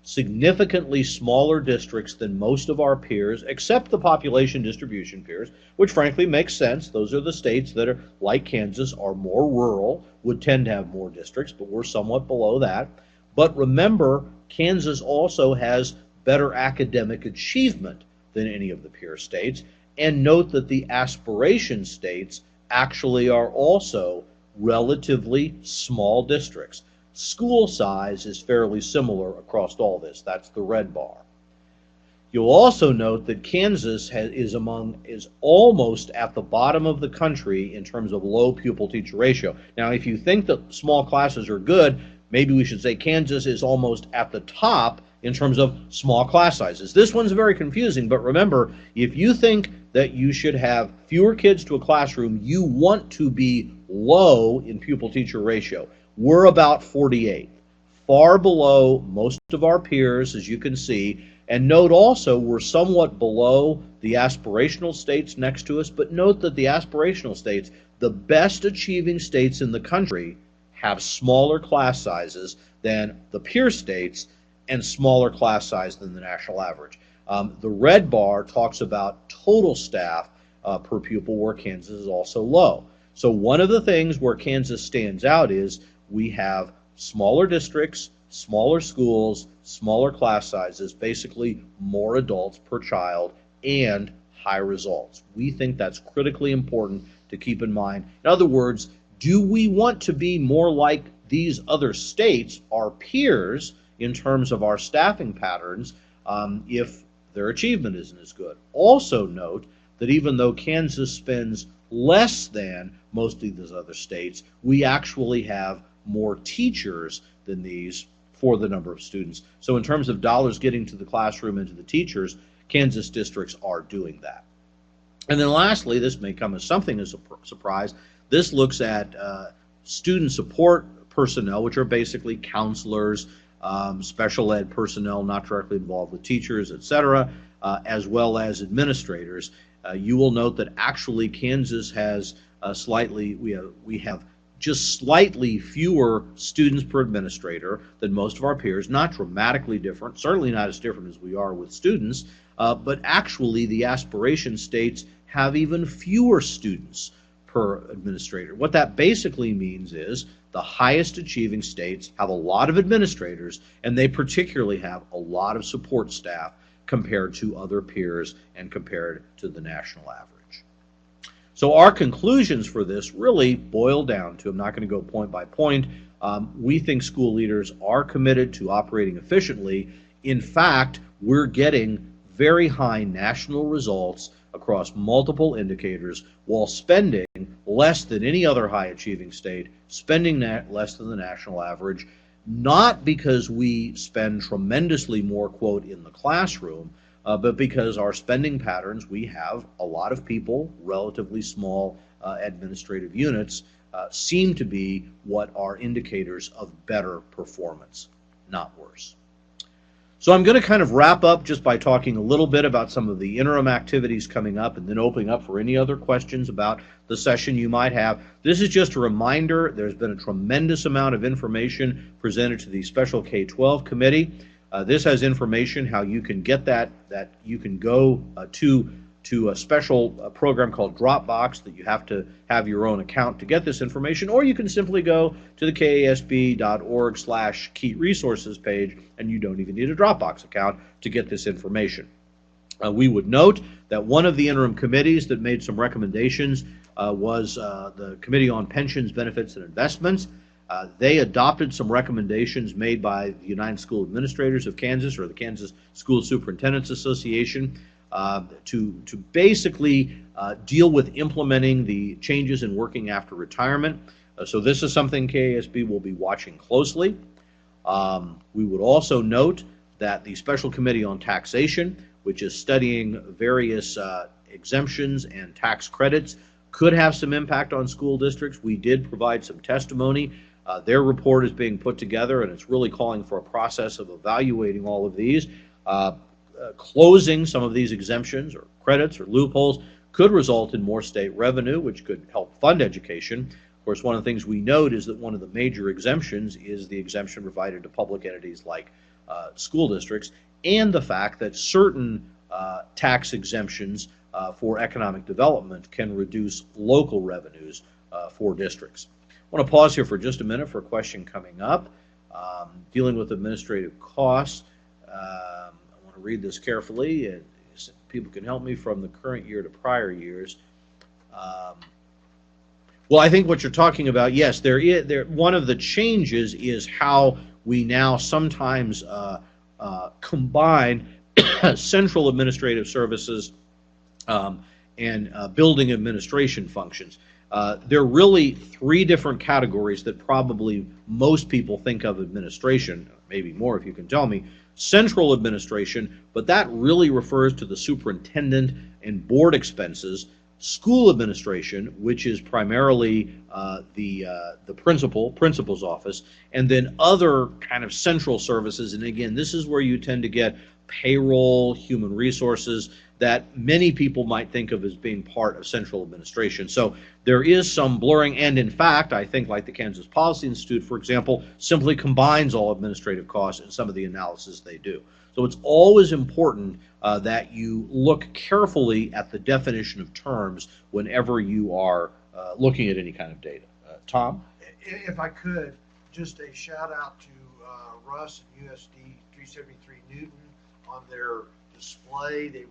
significantly smaller districts than most of our peers, except the population distribution peers, which frankly makes sense. Those are the states that are, like Kansas, are more rural, would tend to have more districts, but we're somewhat below that. But remember, Kansas also has better academic achievement than any of the peer states. And note that the aspiration states actually are also relatively small districts. School size is fairly similar across all this. That's the red bar. You'll also note that Kansas is almost at the bottom of the country in terms of low pupil-teacher ratio. Now, if you think that small classes are good, maybe we should say Kansas is almost at the top in terms of small class sizes. This one's very confusing, but remember, if you think that you should have fewer kids to a classroom, you want to be low in pupil-teacher ratio. We're about 48, far below most of our peers, as you can see. And note also, we're somewhat below the aspirational states next to us, but note that the aspirational states, the best achieving states in the country, have smaller class sizes than the peer states and smaller class size than the national average. The red bar talks about total staff per pupil, where Kansas is also low. So one of the things where Kansas stands out is we have smaller districts, smaller schools, smaller class sizes, basically more adults per child, and high results. We think that's critically important to keep in mind. In other words, do we want to be more like these other states, our peers, in terms of our staffing patterns, if their achievement isn't as good? Also note that even though Kansas spends less than most of these other states, we actually have more teachers than these for the number of students. So in terms of dollars getting to the classroom and to the teachers, Kansas districts are doing that. And then lastly, this may come as something as a surprise, this looks at student support personnel, which are basically counselors, special ed personnel not directly involved with teachers, etc., as well as administrators. You will note that actually Kansas has we have just slightly fewer students per administrator than most of our peers, not dramatically different, certainly not as different as we are with students, but actually the aspiration states have even fewer students per administrator. What that basically means is the highest achieving states have a lot of administrators, and they particularly have a lot of support staff compared to other peers and compared to the national average. So our conclusions for this really boil down to, I'm not going to go point by point, we think school leaders are committed to operating efficiently. In fact, we're getting very high national results across multiple indicators while spending less than any other high achieving state, spending less than the national average, not because we spend tremendously more, quote, in the classroom, but because our spending patterns, we have a lot of people, relatively small administrative units, seem to be what are indicators of better performance, not worse. So I'm going to kind of wrap up just by talking a little bit about some of the interim activities coming up and then opening up for any other questions about the session you might have. This is just a reminder. There's been a tremendous amount of information presented to the Special K-12 Committee. This has information how you can get that you can go to a special program called Dropbox that you have to have your own account to get this information, or you can simply go to the kasb.org/key resources page, and you don't even need a Dropbox account to get this information. We would note that one of the interim committees that made some recommendations was the Committee on Pensions, Benefits, and Investments. They adopted some recommendations made by the United School Administrators of Kansas, or the Kansas School Superintendents Association, to basically deal with implementing the changes in working after retirement. So this is something KASB will be watching closely. We would also note that the Special Committee on Taxation, which is studying various exemptions and tax credits, could have some impact on school districts. We did provide some testimony. Their report is being put together, and it's really calling for a process of evaluating all of these. Closing some of these exemptions or credits or loopholes could result in more state revenue, which could help fund education. Of course, one of the things we note is that one of the major exemptions is the exemption provided to public entities like school districts, and the fact that certain tax exemptions for economic development can reduce local revenues for districts. I want to pause here for just a minute for a question coming up. Dealing with administrative costs. I want to read this carefully. People can help me from the current year to prior years. Well, I think what you're talking about, yes, one of the changes is how we now sometimes combine central administrative services and building administration functions. There are really three different categories that probably most people think of administration, maybe more if you can tell me. Central administration, but that really refers to the superintendent and board expenses. School administration, which is primarily the principal's office, and then other kind of central services. And again, this is where you tend to get payroll, human resources, that many people might think of as being part of central administration. So there is some blurring, and in fact, I think like the Kansas Policy Institute, for example, simply combines all administrative costs in some of the analysis they do. So it's always important that you look carefully at the definition of terms whenever you are looking at any kind of data. Tom? If I could, just a shout out to Russ and USD 373 Newton on their display. They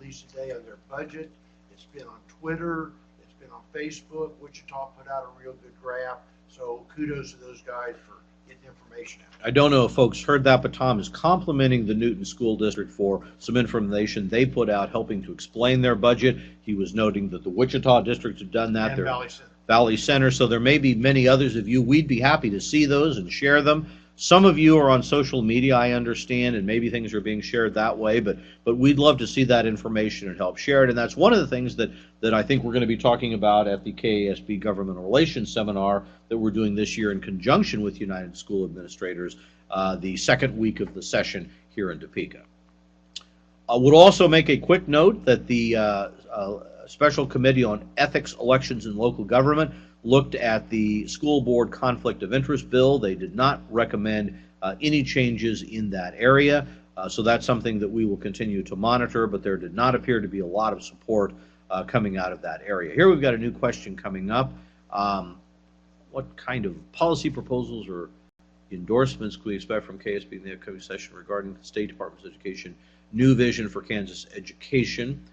released today on their budget. It's been on Twitter. It's been on Facebook. Wichita put out a real good graph. So kudos to those guys for getting information out. I don't know if folks heard that, but Tom is complimenting the Newton School District for some information they put out helping to explain their budget. He was noting that the Wichita districts have done that. And Valley Center. Valley Center. So there may be many others of you. We'd be happy to see those and share them. Some of you are on social media, I understand, and maybe things are being shared that way, but we'd love to see that information and help share it. And that's one of the things that I think we're going to be talking about at the KASB Government Relations Seminar that we're doing this year in conjunction with United School Administrators, the second week of the session here in Topeka. I would also make a quick note that the Special Committee on Ethics, Elections, and Local Government looked at the school board conflict of interest bill. They did not recommend any changes in that area, so that's something that we will continue to monitor, but there did not appear to be a lot of support coming out of that area. Here we've got a new question coming up. What kind of policy proposals or endorsements can we expect from KSB in the upcoming session regarding the State Department's education new vision for Kansas education?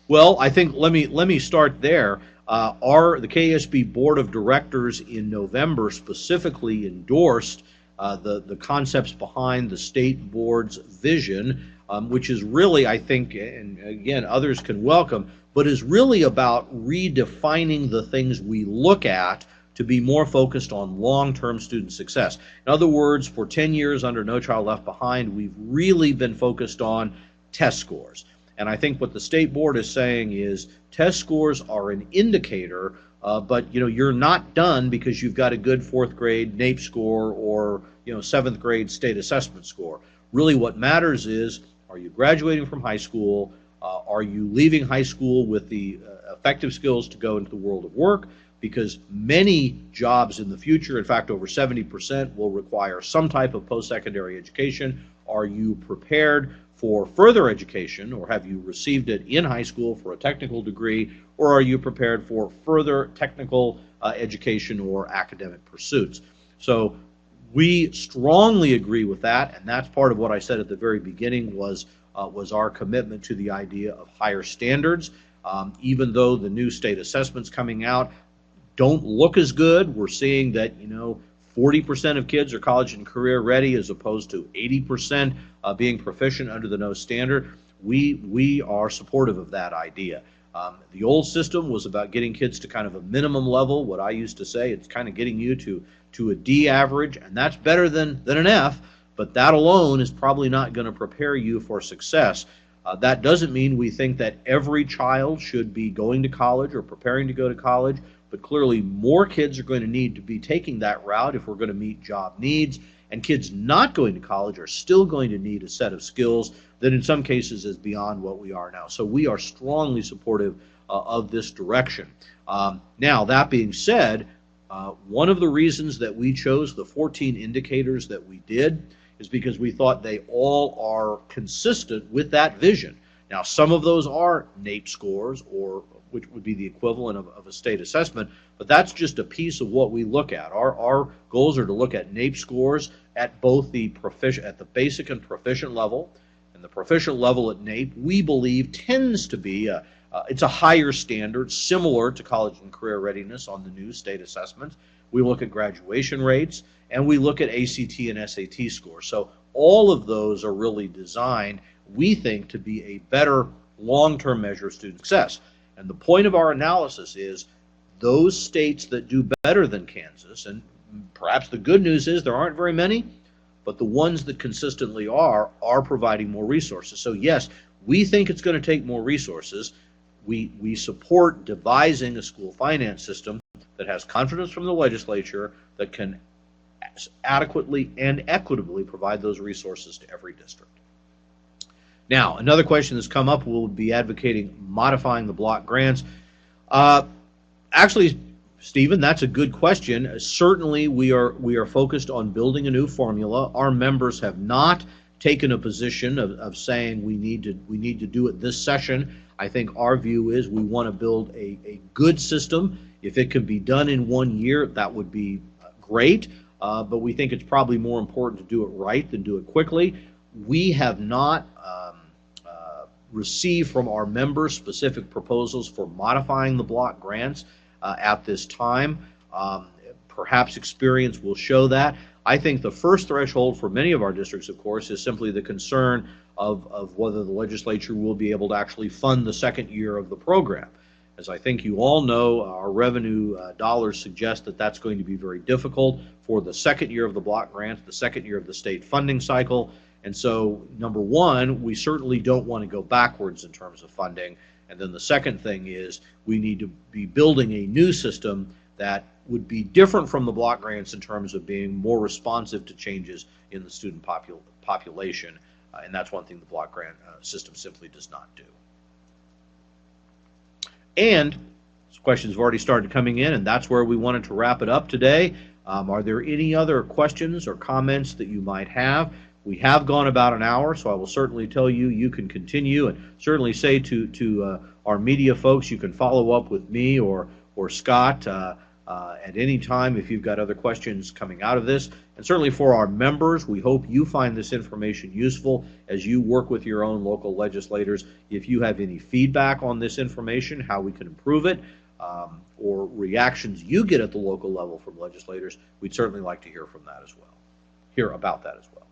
Well, I think let me start there. The KSB Board of Directors in November specifically endorsed the concepts behind the state board's vision, which is really, I think, and again, others can welcome, but is really about redefining the things we look at to be more focused on long-term student success. In other words, for 10 years under No Child Left Behind, we've really been focused on test scores. And I think what the state board is saying is test scores are an indicator, but you're not done because you've got a good fourth grade NAEP score or seventh grade state assessment score. Really what matters is, are you graduating from high school? Are you leaving high school with the effective skills to go into the world of work? Because many jobs in the future, in fact over 70%, will require some type of post-secondary education. Are you prepared for further education, or have you received it in high school for a technical degree, or are you prepared for further technical education or academic pursuits? So we strongly agree with that, and that's part of what I said at the very beginning was our commitment to the idea of higher standards. Even though the new state assessments coming out don't look as good, we're seeing that 40% of kids are college and career ready as opposed to 80% being proficient under the no standard. We are supportive of that idea. The old system was about getting kids to kind of a minimum level. What I used to say, it's kind of getting you to a D average, and that's better than an F, but that alone is probably not going to prepare you for success. That doesn't mean we think that every child should be going to college or preparing to go to college, but clearly more kids are going to need to be taking that route if we're going to meet job needs, and kids not going to college are still going to need a set of skills that in some cases is beyond what we are now. So we are strongly supportive of this direction. Now, that being said, one of the reasons that we chose the 14 indicators that we did is because we thought they all are consistent with that vision. Now, some of those are NAEP scores, or which would be the equivalent of a state assessment, but that's just a piece of what we look at. Our goals are to look at NAEP scores at both the basic and proficient level. And the proficient level at NAEP, we believe, tends to be it's a higher standard, similar to college and career readiness on the new state assessments. We look at graduation rates, and we look at ACT and SAT scores. So all of those are really designed, we think, to be a better long-term measure of student success. And the point of our analysis is those states that do better than Kansas, and perhaps the good news is there aren't very many, but the ones that consistently are providing more resources. So yes, we think it's going to take more resources. We support devising a school finance system that has confidence from the legislature that can adequately and equitably provide those resources to every district. Now, another question that's come up, will be advocating modifying the block grants. Actually, Stephen, that's a good question. Certainly, we are focused on building a new formula. Our members have not taken a position of saying we need to do it this session. I think our view is we want to build a good system. If it can be done in 1 year, that would be great. But we think it's probably more important to do it right than do it quickly. We have not received from our members specific proposals for modifying the block grants at this time. Perhaps experience will show that. I think the first threshold for many of our districts, of course, is simply the concern of whether the legislature will be able to actually fund the second year of the program. As I think you all know, our revenue dollars suggest that that's going to be very difficult for the second year of the block grant, the second year of the state funding cycle. And so, number one, we certainly don't want to go backwards in terms of funding. And then the second thing is we need to be building a new system that would be different from the block grants in terms of being more responsive to changes in the student population. And that's one thing the block grant system simply does not do. And questions have already started coming in, and that's where we wanted to wrap it up today. Are there any other questions or comments that you might have? We have gone about an hour, so I will certainly tell you, you can continue, and certainly say to our media folks, you can follow up with me or Scott at any time if you've got other questions coming out of this. And certainly for our members, we hope you find this information useful as you work with your own local legislators. If you have any feedback on this information, how we can improve it, or reactions you get at the local level from legislators, we'd certainly like to hear from that as well, hear about that as well.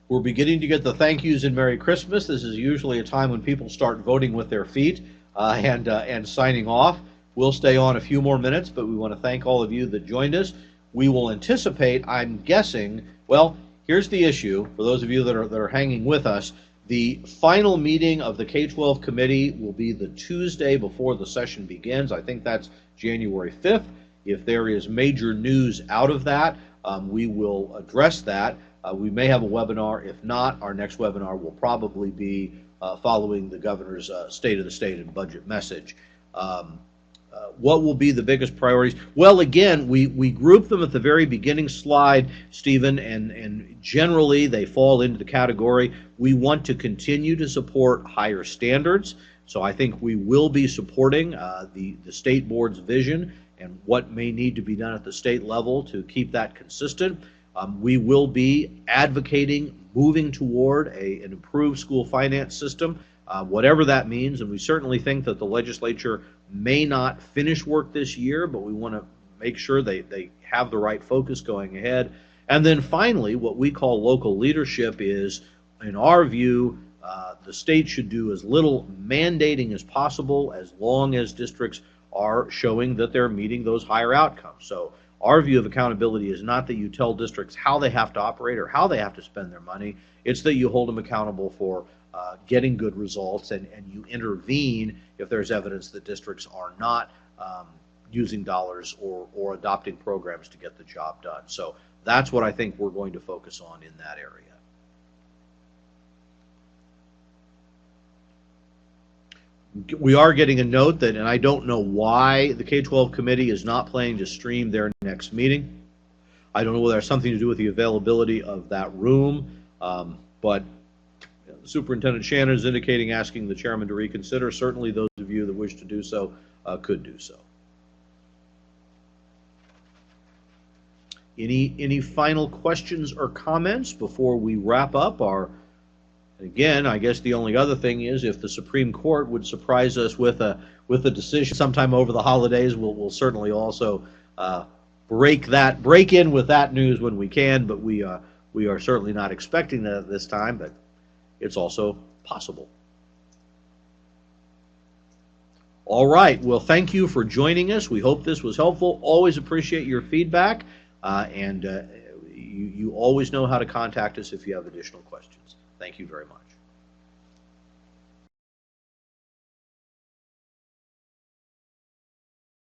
We're beginning to get the thank yous and Merry Christmas. This is usually a time when people start voting with their feet and signing off. We'll stay on a few more minutes, but we want to thank all of you that joined us. We will anticipate, I'm guessing, well, here's the issue for those of you that are hanging with us. The final meeting of the K-12 committee will be the Tuesday before the session begins. I think that's January 5th. If there is major news out of that, we will address that. We may have a webinar. If not, our next webinar will probably be following the governor's State of the State and budget message. What will be the biggest priorities? Well, again, we group them at the very beginning slide, Stephen, and generally they fall into the category. We want to continue to support higher standards. So I think we will be supporting the state board's vision and what may need to be done at the state level to keep that consistent. We will be advocating moving toward an improved school finance system, whatever that means, and we certainly think that the legislature may not finish work this year, but we want to make sure they have the right focus going ahead. And then finally, what we call local leadership is, in our view, the state should do as little mandating as possible as long as districts are showing that they're meeting those higher outcomes. So our view of accountability is not that you tell districts how they have to operate or how they have to spend their money. It's that you hold them accountable for getting good results, and you intervene if there's evidence that districts are not using dollars or adopting programs to get the job done. So that's what I think we're going to focus on in that area. We are getting a note that, and I don't know why the K-12 committee is not planning to stream their next meeting. I don't know whether it has something to do with the availability of that room, but Superintendent Shannon is indicating asking the chairman to reconsider. Certainly those of you that wish to do so could do so. Any final questions or comments before we wrap up our, again, I guess the only other thing is if the Supreme Court would surprise us with a decision sometime over the holidays, we'll certainly also break in with that news when we can, but we are certainly not expecting that at this time, but it's also possible. All right, well, thank you for joining us. We hope this was helpful. Always appreciate your feedback, and you always know how to contact us if you have additional questions. Thank you very much.